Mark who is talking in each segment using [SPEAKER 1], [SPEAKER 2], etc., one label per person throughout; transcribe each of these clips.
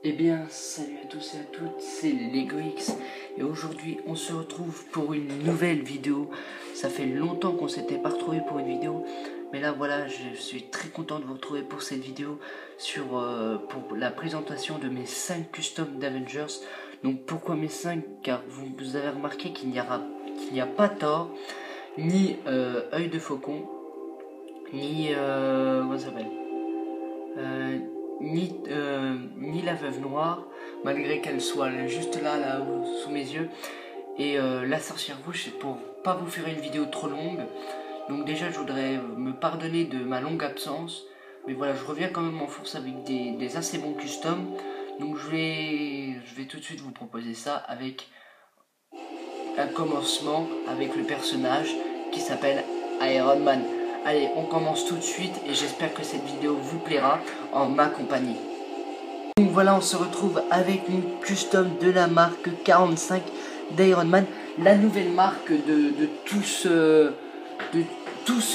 [SPEAKER 1] Eh bien, salut à tous et à toutes, c'est LegoX et aujourd'hui on se retrouve pour une nouvelle vidéo. Ça fait longtemps qu'on s'était pas retrouvé pour une vidéo, mais là voilà, je suis très content de vous retrouver pour cette vidéo pour la présentation de mes 5 customs d'Avengers. Donc pourquoi mes 5? Car vous avez remarqué qu'il n'y a pas Thor, ni œil de faucon, ni comment ça s'appelle ni la veuve noire, malgré qu'elle soit juste là sous mes yeux, et la sorcière rouge. C'est pour pas vous faire une vidéo trop longue. Donc déjà je voudrais me pardonner de ma longue absence, mais voilà, je reviens quand même en force avec des assez bons customs. Donc je vais tout de suite vous proposer ça avec un commencement avec le personnage qui s'appelle Iron Man. Allez, on commence tout de suite et j'espère que cette vidéo vous plaira en ma compagnie. Donc voilà, on se retrouve avec une custom de la marque 45 d'Iron Man, la nouvelle marque de tout ce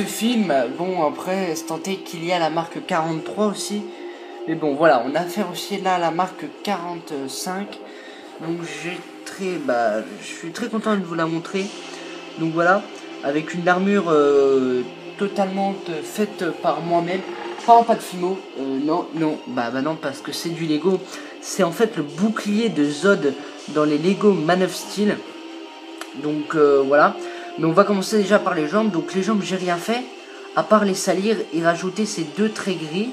[SPEAKER 1] film. Bon, après, c'est tenté qu'il y a la marque 43 aussi. Mais bon, voilà, on a affaire aussi là à la marque 45. Donc je suis très content de vous la montrer. Donc voilà, avec une armure totalement faite par moi-même, pas en pâte fimo, non, parce que c'est du Lego. C'est en fait le bouclier de Zod dans les Lego Man of Steel. Donc voilà, mais on va commencer déjà par les jambes. Donc les jambes, j'ai rien fait, à part les salir et rajouter ces deux traits gris.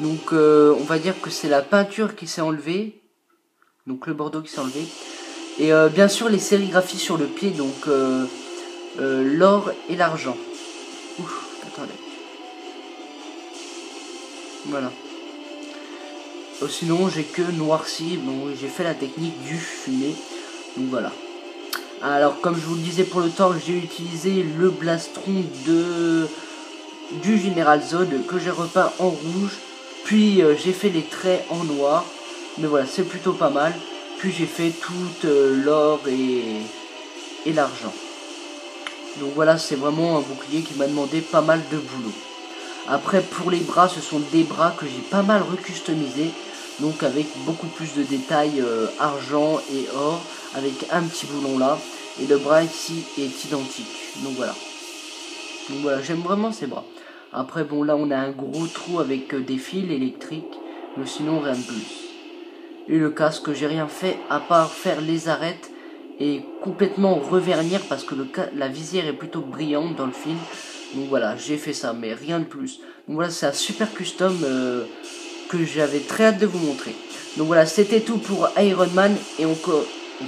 [SPEAKER 1] Donc on va dire que c'est la peinture qui s'est enlevée, donc le bordeaux qui s'est enlevé. Et bien sûr les sérigraphies sur le pied, donc l'or et l'argent. Ouf, attendez. Voilà. Sinon j'ai que noirci, bon j'ai fait la technique du fumé. Donc voilà. Alors comme je vous le disais pour le Thor, j'ai utilisé le blastron du Général Zod que j'ai repeint en rouge. Puis j'ai fait les traits en noir. Mais voilà, c'est plutôt pas mal. Puis j'ai fait tout l'or et l'argent. Donc voilà, c'est vraiment un bouclier qui m'a demandé pas mal de boulot. Après pour les bras, ce sont des bras que j'ai pas mal recustomisés. Donc avec beaucoup plus de détails argent et or. Avec un petit boulon là. Et le bras ici est identique. Donc voilà, j'aime vraiment ces bras. Après bon là on a un gros trou avec des fils électriques. Mais sinon rien de plus. Et le casque, j'ai rien fait à part faire les arêtes et complètement revernir parce que la visière est plutôt brillante dans le film. Donc voilà, j'ai fait ça, mais rien de plus. Donc voilà, c'est un super custom que j'avais très hâte de vous montrer. Donc voilà, c'était tout pour Iron Man et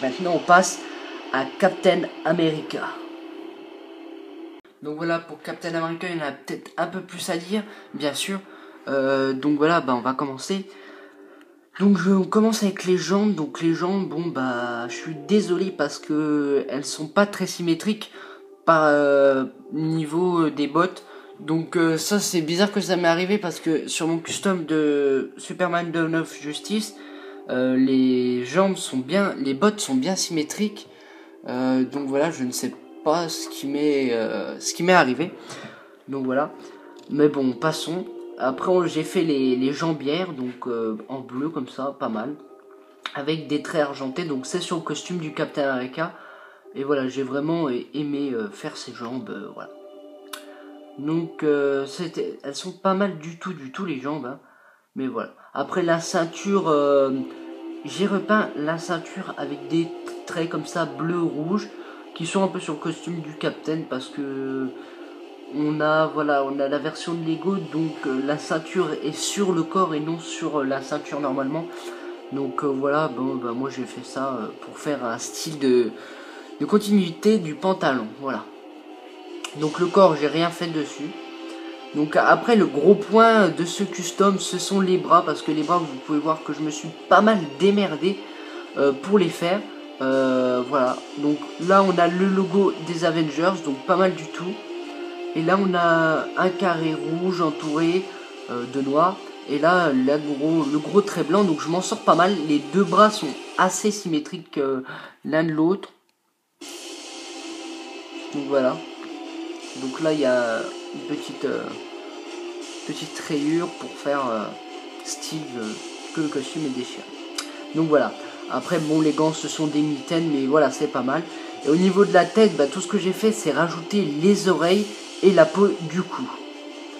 [SPEAKER 1] maintenant on passe à Captain America. Donc voilà, pour Captain America, il y en a peut-être un peu plus à dire, bien sûr. Donc voilà, on va commencer. Donc on commence avec les jambes. Donc les jambes, je suis désolé parce que elles sont pas très symétriques par niveau des bottes. Donc ça c'est bizarre que ça m'est arrivé parce que sur mon custom de Superman Dawn of Justice, les bottes sont bien symétriques. Donc voilà, je ne sais pas ce qui m'est arrivé. Donc voilà. Mais bon, passons. Après, j'ai fait les jambières, donc en bleu comme ça, pas mal. Avec des traits argentés, donc c'est sur le costume du Captain America. Et voilà, j'ai vraiment aimé faire ces jambes, voilà. Donc, elles sont pas mal du tout les jambes. Hein. Mais voilà. Après, la ceinture, j'ai repeint la ceinture avec des traits comme ça, bleu-rouge, qui sont un peu sur le costume du Captain parce que... On a la version de Lego, donc la ceinture est sur le corps et non sur la ceinture normalement. Donc voilà, moi j'ai fait ça pour faire un style de continuité du pantalon, voilà. Donc le corps, j'ai rien fait dessus. Donc après, le gros point de ce custom, ce sont les bras, parce que les bras, vous pouvez voir que je me suis pas mal démerdé pour les faire. Voilà, donc là on a le logo des Avengers, donc pas mal du tout. Et là on a un carré rouge entouré de noir. Et là le gros trait blanc, donc je m'en sors pas mal. Les deux bras sont assez symétriques l'un de l'autre. Donc voilà. Donc là il y a une petite rayure pour faire style que le costume est déchiré. Donc voilà. Après, bon, les gants, ce sont des mitaines, mais voilà, c'est pas mal. Et au niveau de la tête, bah, tout ce que j'ai fait, c'est rajouter les oreilles et la peau du cou.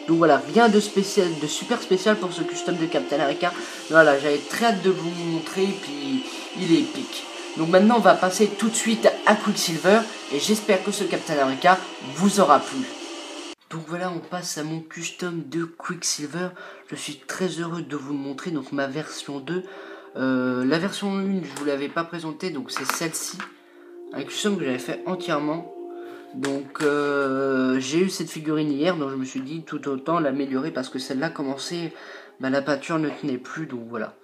[SPEAKER 1] Donc voilà, rien de spécial, de super spécial pour ce custom de Captain America. Voilà, j'avais très hâte de vous montrer, puis il est épique. Donc maintenant, on va passer tout de suite à Quicksilver, et j'espère que ce Captain America vous aura plu. Donc voilà, on passe à mon custom de Quicksilver. Je suis très heureux de vous le montrer, donc ma version 2. La version 1, je vous l'avais pas présentée, donc c'est celle-ci. Un custom que j'avais fait entièrement. Donc j'ai eu cette figurine hier, donc je me suis dit tout autant l'améliorer parce que celle-là commençait, bah, la peinture ne tenait plus, donc voilà.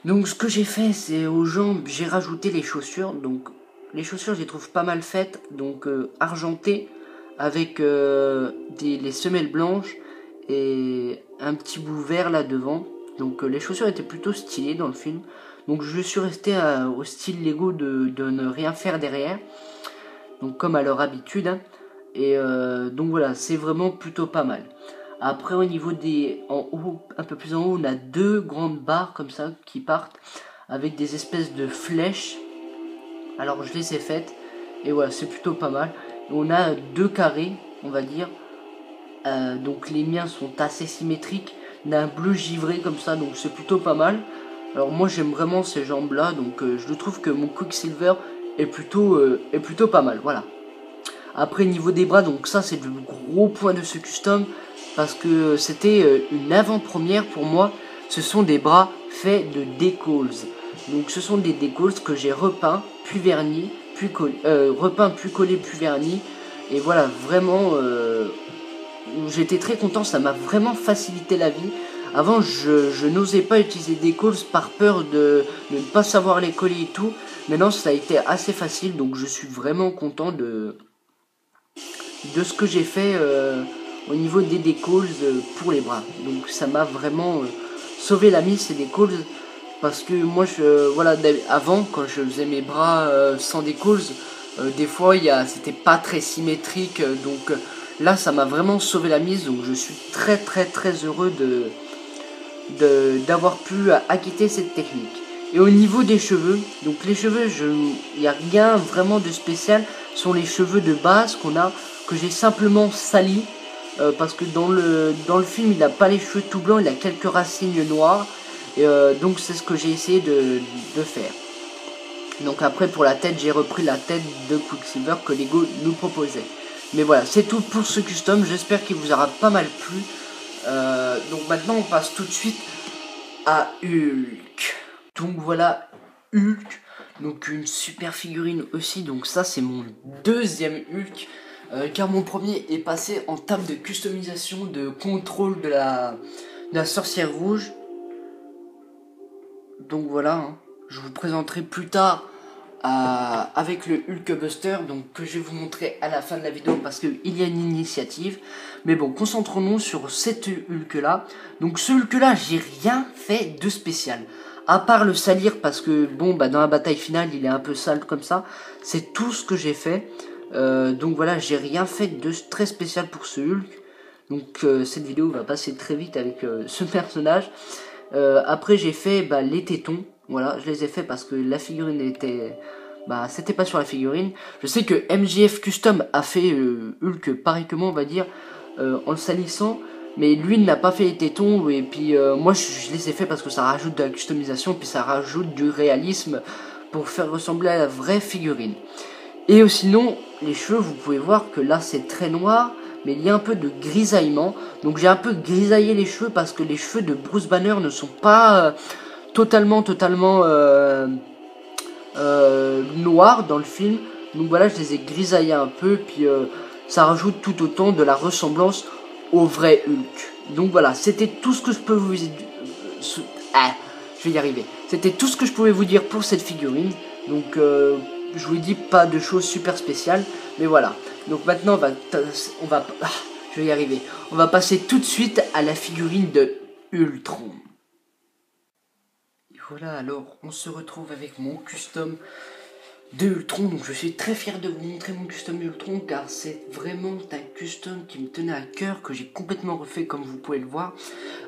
[SPEAKER 1] Donc ce que j'ai fait, c'est aux jambes, j'ai rajouté les chaussures. Donc les chaussures, je les trouve pas mal faites, donc argentées avec les semelles blanches et un petit bout vert là devant. Donc les chaussures étaient plutôt stylées dans le film. Donc je suis resté au style Lego de ne rien faire derrière. Donc comme à leur habitude, hein. Et donc voilà, c'est vraiment plutôt pas mal. Après au niveau des, en haut, un peu plus en haut, on a deux grandes barres comme ça qui partent avec des espèces de flèches. Alors je les ai faites et voilà, c'est plutôt pas mal. Et on a deux carrés, on va dire. Donc les miens sont assez symétriques. On a un bleu givré comme ça, donc c'est plutôt pas mal. Alors moi j'aime vraiment ces jambes là, donc je trouve que mon Quicksilver est plutôt pas mal, voilà. Après niveau des bras, donc ça c'est le gros point de ce custom, parce que c'était une avant-première pour moi. Ce sont des bras faits de decals. Donc ce sont des decals que j'ai repeints, puis vernis, puis collé, repeint, puis collé, puis vernis. Et voilà, vraiment, j'étais très content, ça m'a vraiment facilité la vie. Avant, je n'osais pas utiliser des calls par peur de ne pas savoir les coller et tout. Maintenant, ça a été assez facile, donc je suis vraiment content de ce que j'ai fait au niveau des decals pour les bras. Donc ça m'a vraiment sauvé la mise, ces decals. Parce que moi, voilà, avant, quand je faisais mes bras sans decals, des fois, c'était pas très symétrique. Donc là, ça m'a vraiment sauvé la mise. Donc je suis très très très heureux d'avoir pu acquitter cette technique. Et au niveau des cheveux, donc les cheveux, il n'y a rien vraiment de spécial. Ce sont les cheveux de base que j'ai simplement salis. Parce que dans le film, il n'a pas les cheveux tout blancs, il a quelques racines noires. Et donc c'est ce que j'ai essayé de faire. Donc après pour la tête, j'ai repris la tête de Quicksilver que Lego nous proposait. Mais voilà, c'est tout pour ce custom, j'espère qu'il vous aura pas mal plu. Donc maintenant on passe tout de suite à Hulk. Donc voilà Hulk, donc une super figurine aussi. Donc ça c'est mon deuxième Hulk, car mon premier est passé en table de customisation de contrôle de la sorcière rouge. Donc voilà, hein. Je vous présenterai plus tard avec le Hulkbuster, donc que je vais vous montrer à la fin de la vidéo parce qu'il y a une initiative. Mais bon, concentrons-nous sur cette Hulk là. Donc ce Hulk là, j'ai rien fait de spécial. À part le salir parce que bon, bah dans la bataille finale, il est un peu sale comme ça. C'est tout ce que j'ai fait. Donc voilà, j'ai rien fait de très spécial pour ce Hulk. Donc cette vidéo va passer très vite avec ce personnage. Après j'ai fait les tétons, voilà, je les ai fait parce que la figurine était, c'était pas sur la figurine. Je sais que MJF Custom a fait Hulk pareil que moi on va dire, en le salissant, mais lui il n'a pas fait les tétons. Et puis moi je les ai fait parce que ça rajoute de la customisation, puis ça rajoute du réalisme pour faire ressembler à la vraie figurine. Et sinon les cheveux, vous pouvez voir que là c'est très noir, mais il y a un peu de grisaillement. Donc j'ai un peu grisaillé les cheveux parce que les cheveux de Bruce Banner ne sont pas totalement noirs dans le film. Donc voilà, je les ai grisaillés un peu, puis ça rajoute tout autant de la ressemblance au vrai Hulk. Donc voilà, c'était tout ce que je peux vous dire. Je vais y arriver. C'était tout ce que je pouvais vous dire pour cette figurine. Donc je vous dis pas de choses super spéciales, mais voilà. Donc maintenant je vais y arriver. On va passer tout de suite à la figurine de Ultron. Et voilà, alors on se retrouve avec mon custom de Ultron. Donc je suis très fier de vous montrer mon custom Ultron, car c'est vraiment un custom qui me tenait à cœur, que j'ai complètement refait comme vous pouvez le voir,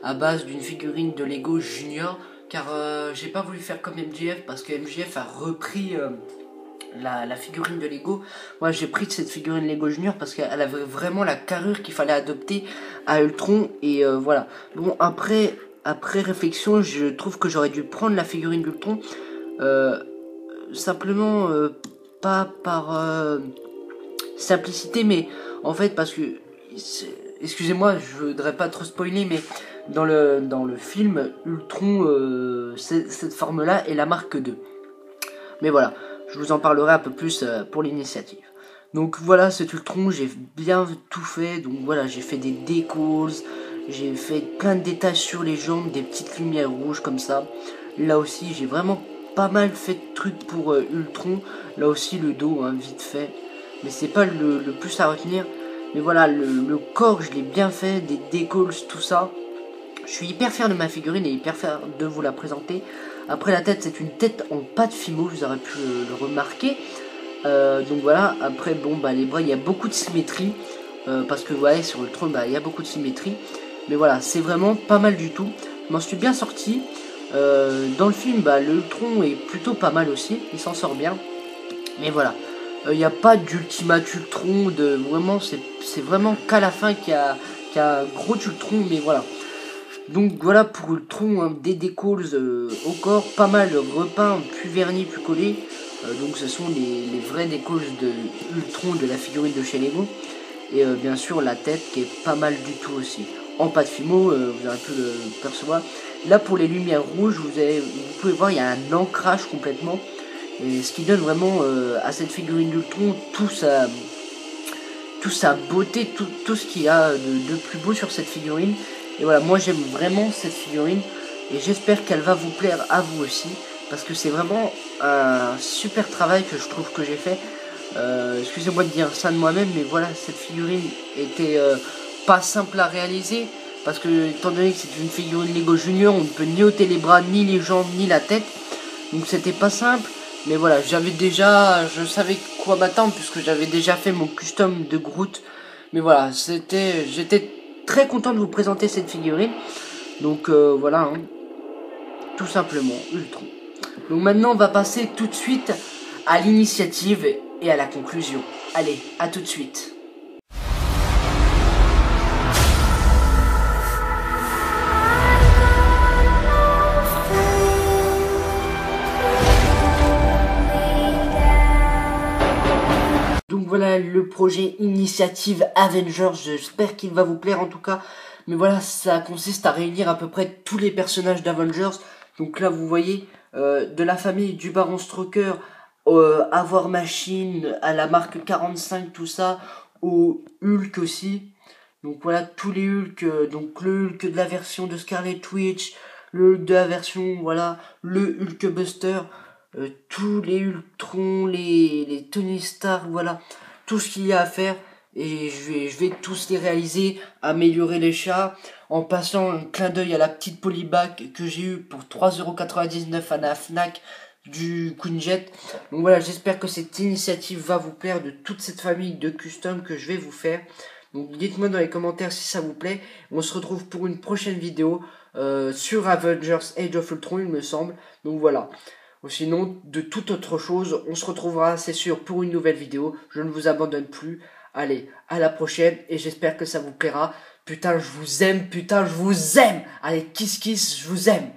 [SPEAKER 1] à base d'une figurine de Lego Junior, car j'ai pas voulu faire comme MJF, parce que MJF a repris la figurine de Lego. Moi j'ai pris cette figurine Lego Junior parce qu'elle avait vraiment la carrure qu'il fallait adopter à Ultron, et voilà. Bon, après réflexion, je trouve que j'aurais dû prendre la figurine d'Ultron, simplement pas par simplicité, mais en fait parce que, excusez-moi, je voudrais pas trop spoiler, mais dans le film Ultron, cette forme là est la marque 2. Mais voilà, je vous en parlerai un peu plus pour l'initiative. Donc voilà, cet Ultron, j'ai bien tout fait. Donc voilà, j'ai fait des decals, j'ai fait plein de détails sur les jambes, des petites lumières rouges comme ça. Là aussi, j'ai vraiment pas mal fait de trucs pour Ultron. Là aussi, le dos, hein, vite fait. Mais c'est pas le plus à retenir. Mais voilà, le corps, je l'ai bien fait, des decals, tout ça. Je suis hyper fier de ma figurine et hyper fier de vous la présenter. Après, la tête, c'est une tête en pâte Fimo, vous aurez pu le remarquer. Donc voilà, après, bon, bah les bras, il y a beaucoup de symétrie. Parce que, ouais, sur Ultron, bah, il y a beaucoup de symétrie. Mais voilà, c'est vraiment pas mal du tout. Je m'en suis bien sorti. Dans le film, bah, le Ultron est plutôt pas mal aussi. Il s'en sort bien. Mais voilà, il n'y a pas d'Ultimate Ultron. Vraiment, c'est vraiment qu'à la fin qu'il y a gros Ultron. Mais voilà. Donc voilà pour Ultron, hein, des decals au corps, pas mal repeints, plus vernis, plus collés. Donc ce sont les vrais decals de Ultron de la figurine de chez Lego. Et bien sûr la tête qui est pas mal du tout aussi. En pâte Fimo, vous aurez pu le percevoir. Là pour les lumières rouges, vous pouvez voir, il y a un ancrage complètement. Et ce qui donne vraiment à cette figurine d'Ultron toute sa beauté, tout ce qu'il y a de plus beau sur cette figurine. Et voilà, moi j'aime vraiment cette figurine et j'espère qu'elle va vous plaire à vous aussi, parce que c'est vraiment un super travail que je trouve que j'ai fait. Excusez-moi de dire ça de moi-même, mais voilà, cette figurine était pas simple à réaliser, parce que étant donné que c'est une figurine Lego Junior, on ne peut ni ôter les bras, ni les jambes, ni la tête, donc c'était pas simple. Mais voilà, je savais quoi m'attendre, puisque j'avais déjà fait mon custom de Groot. Mais voilà, j'étais très content de vous présenter cette figurine. Donc voilà, hein, tout simplement Ultron. Donc maintenant on va passer tout de suite à l'initiative et à la conclusion. Allez, à tout de suite. Donc voilà le projet Initiative Avengers, j'espère qu'il va vous plaire en tout cas. Mais voilà, ça consiste à réunir à peu près tous les personnages d'Avengers. Donc là vous voyez, de la famille du Baron Strucker, à War Machine, à la marque 45, tout ça, au Hulk aussi. Donc voilà, tous les Hulk, donc le Hulk de la version de Scarlet Witch, le Hulk de la version, voilà, le Hulk Buster, tous les Ultron, les Tony Stark, voilà, tout ce qu'il y a à faire. Et je vais tous les réaliser, améliorer les chats, en passant un clin d'œil à la petite polybag que j'ai eu pour 3,99€ à la Fnac du Quinjet. Donc voilà, j'espère que cette initiative va vous plaire, de toute cette famille de custom que je vais vous faire. Donc dites-moi dans les commentaires si ça vous plaît. On se retrouve pour une prochaine vidéo sur Avengers Age of Ultron, il me semble. Donc voilà. Ou sinon, de toute autre chose, on se retrouvera, c'est sûr, pour une nouvelle vidéo. Je ne vous abandonne plus. Allez, à la prochaine, et j'espère que ça vous plaira. Putain, je vous aime, putain, je vous aime. Allez, kiss kiss, je vous aime.